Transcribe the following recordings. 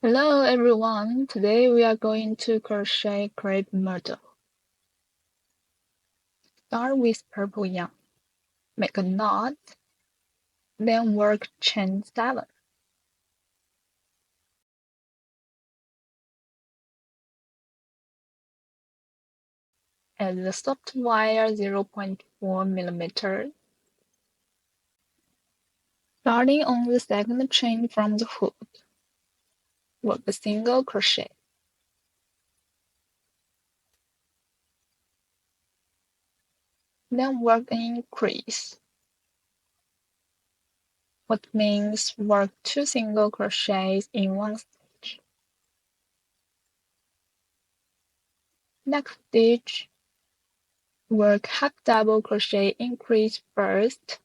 Hello everyone, today we are going to crochet Crape Myrtle. Start with purple yarn, make a knot, then work chain 7. Add the soft wire 0.4 mm. Starting on the second chain from the hook, work a single crochet. Then work an increase, what means work 2 single crochets in one stitch. Next stitch, work half double crochet increase first,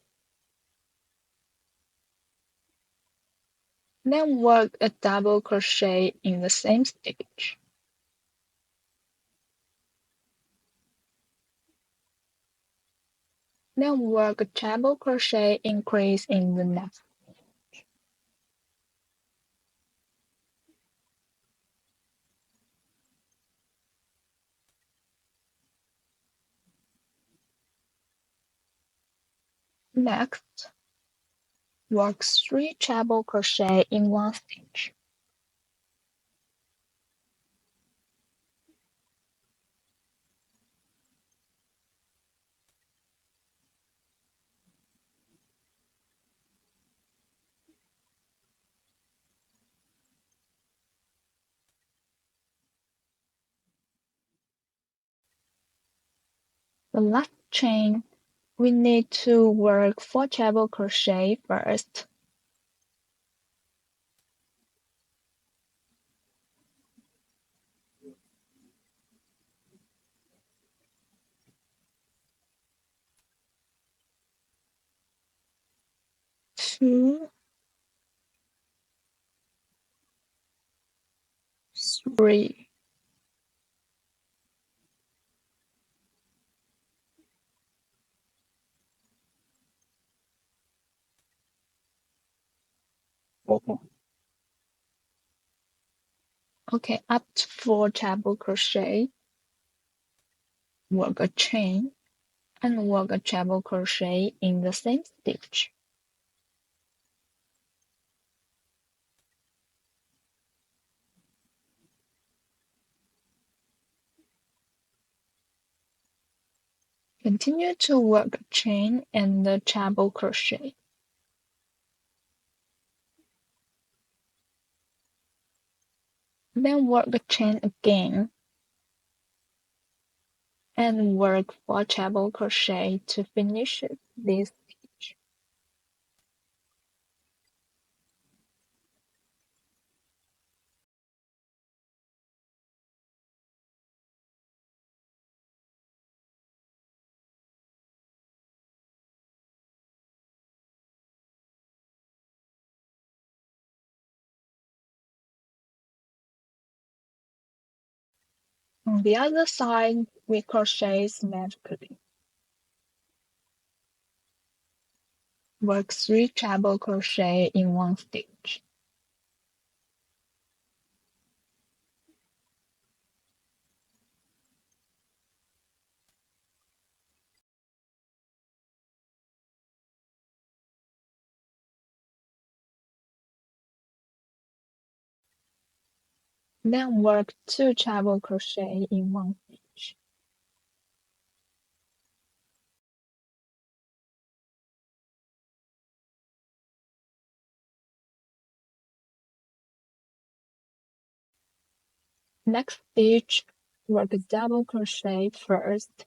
then work a double crochet in the same stitch. Then work a treble crochet increase in the next stitch. Next, work 3 treble crochet in one stitch. The last chain, we need to work 4 treble crochet first. Two, 3. Okay, up to 4 treble crochet, work a chain, and work a treble crochet in the same stitch. Continue to work a chain and the treble crochet. Then work the chain again and work 4 treble crochet to finish this stitch. On the other side, we crochet symmetrically. Work 3 treble crochet in one stitch. Then work 2 treble crochet in one stitch. Next stitch, work a double crochet first,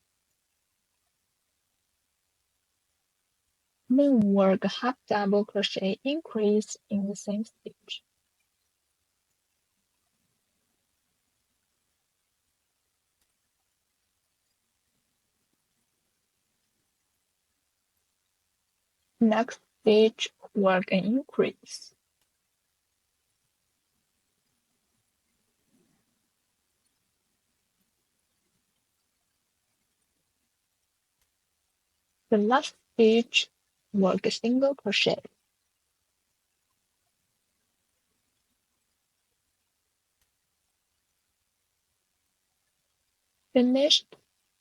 then work a half double crochet increase in the same stitch. Next stitch, work an increase. The last stitch, work a single crochet. Finished,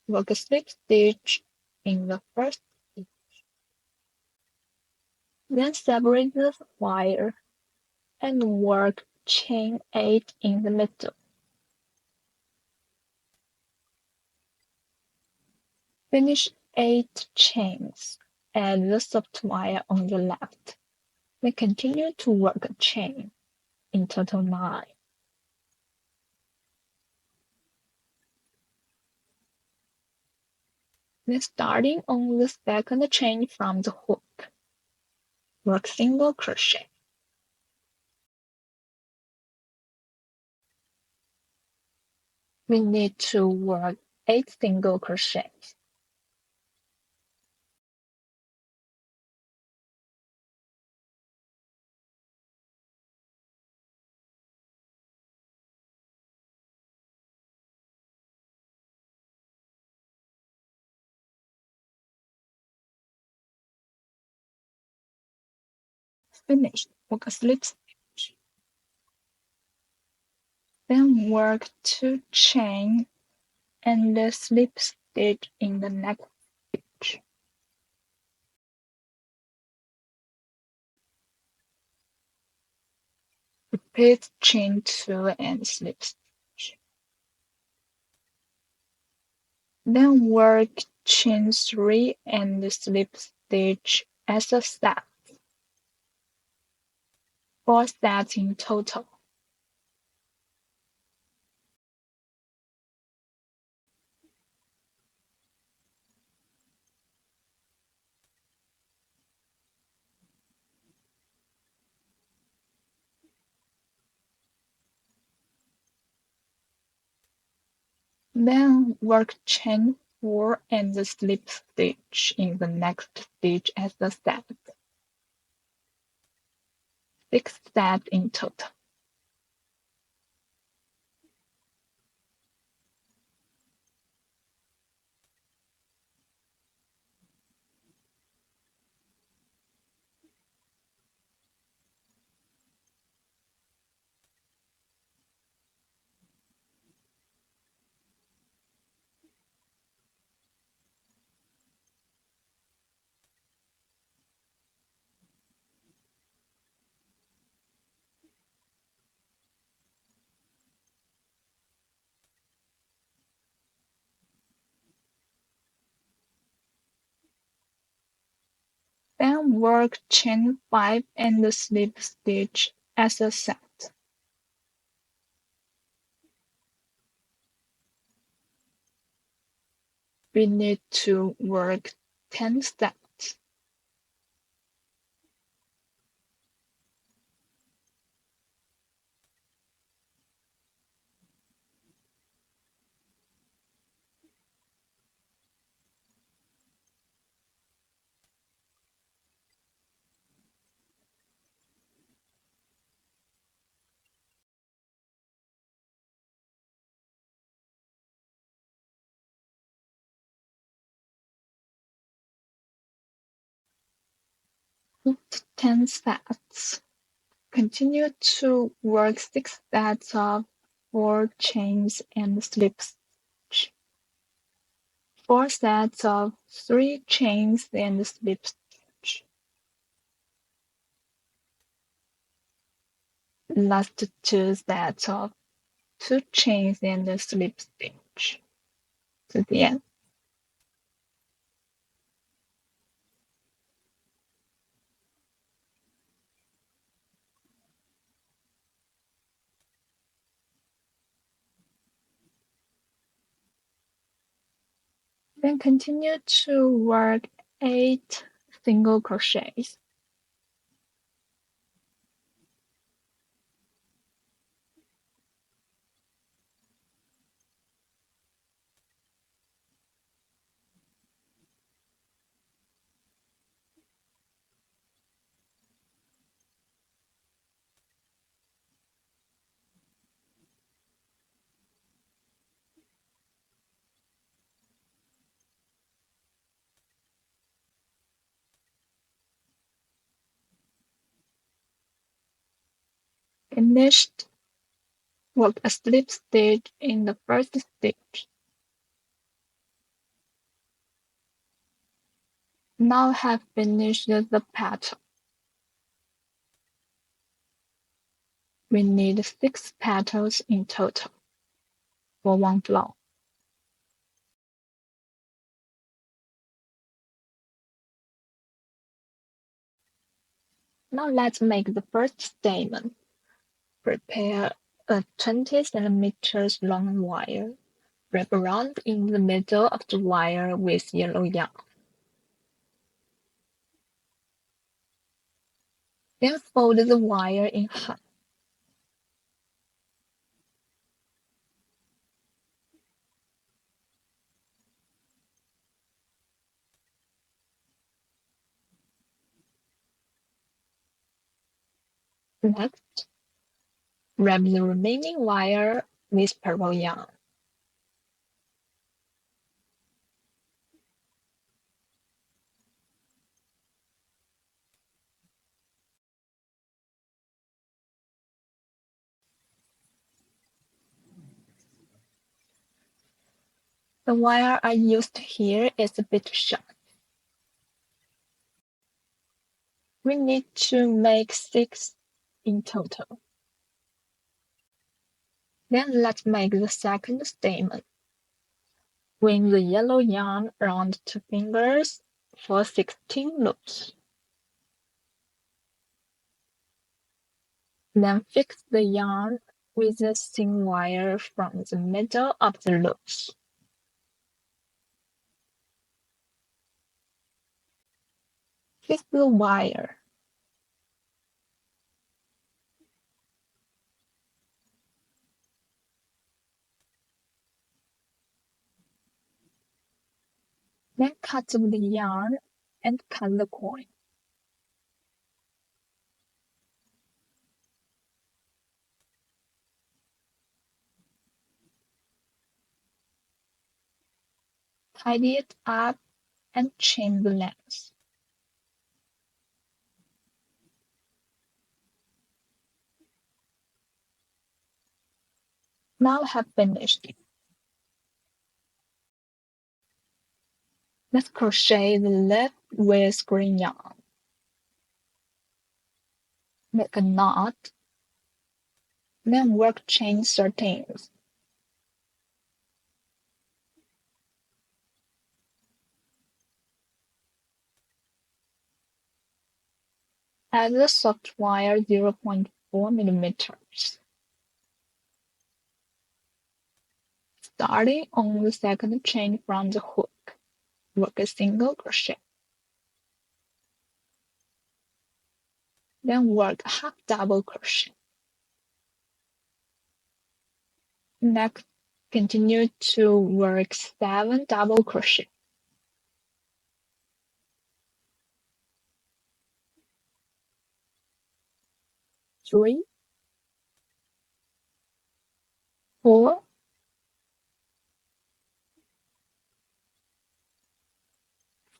work a slip stitch in the first stitch. Then separate the wire and work chain 8 in the middle. Finish 8 chains. Add the soft wire on the left. Then continue to work a chain. In total 9. Then starting on the second chain from the hook, work single crochet. We need to work 8 single crochets. Finished, work a slip stitch. Then work 2 chain and the slip stitch in the next stitch. Repeat chain 2 and slip stitch. Then work chain 3 and the slip stitch as a set. 4 sets in total. Then work chain 4 and the slip stitch in the next stitch as a set. 6 sets in total. Then work chain 5 and the slip stitch as a set. We need to work 10 sets. Put 10 sets. Continue to work 6 sets of 4 chains and slip stitch. 4 sets of 3 chains and slip stitch. Last 2 sets of 2 chains and slip stitch to the end. Then continue to work 8 single crochets. Finished, work a slip stitch in the first stitch. Now I have finished the petal. We need 6 petals in total for one flower. Now let's make the first stamen. Prepare a 20 centimeters long wire. Wrap around in the middle of the wire with yellow yarn. Then fold the wire in half. Next, wrap the remaining wire with purple yarn. The wire I used here is a bit short. We need to make 6 in total. Then let's make the second stamen. Swing the yellow yarn around 2 fingers for 16 loops. Then fix the yarn with a thin wire from the middle of the loops. Fix the wire. Then cut the yarn and cut the coin. Tidy it up and chain the length. Now I have finished. Let's crochet the lip with green yarn. Make a knot, then work chain 13. Add the soft wire 0.4 millimeters. Starting on the second chain from the hook, work a single crochet. Then work half double crochet. Next, continue to work 7 double crochet. 3, 4,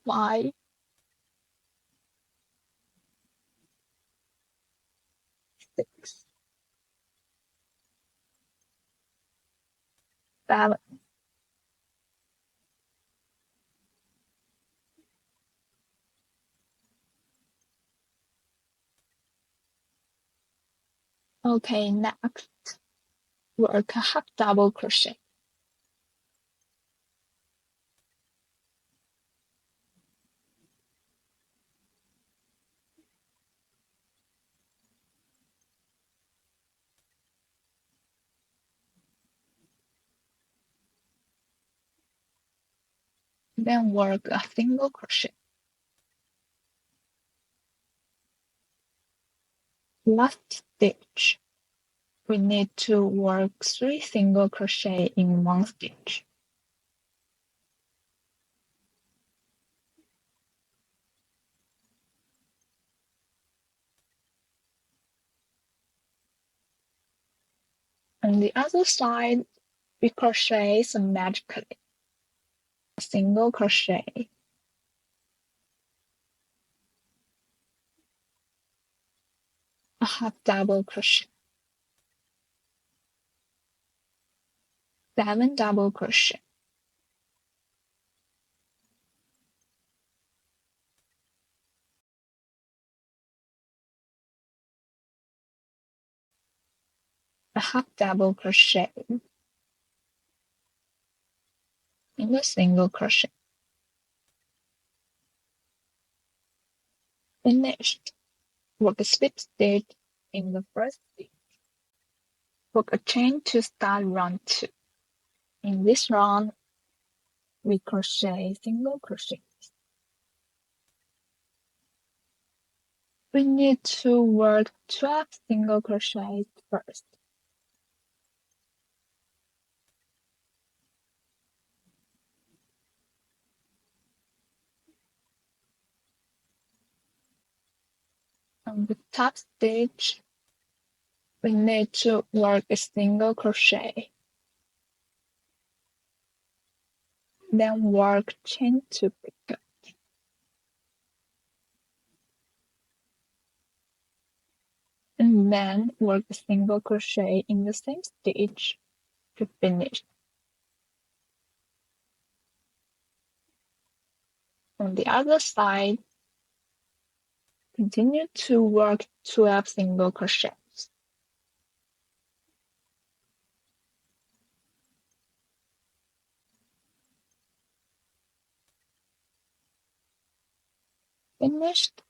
5, 6, 7. Okay, next, work a half double crochet. Then work a single crochet. Last stitch, we need to work 3 single crochet in one stitch. On the other side, we crochet symmetrically. A single crochet, a half double crochet, 7 double crochet, a half double crochet in the single crochet. Finished. Work a slip stitch in the first stitch. Work a chain to start round 2. In this round, we crochet single crochet. We need to work 12 single crochets first. On the top stitch, we need to work a single crochet. Then work chain to picot. And then work a single crochet in the same stitch to finish. On the other side, continue to work 12 single crochets. Finished,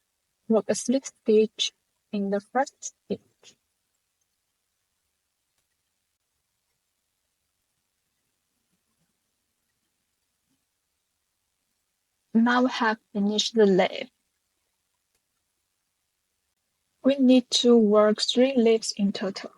work a slip stitch in the first stitch. Now we have finished the leaf. We need to work 3 leaves in total.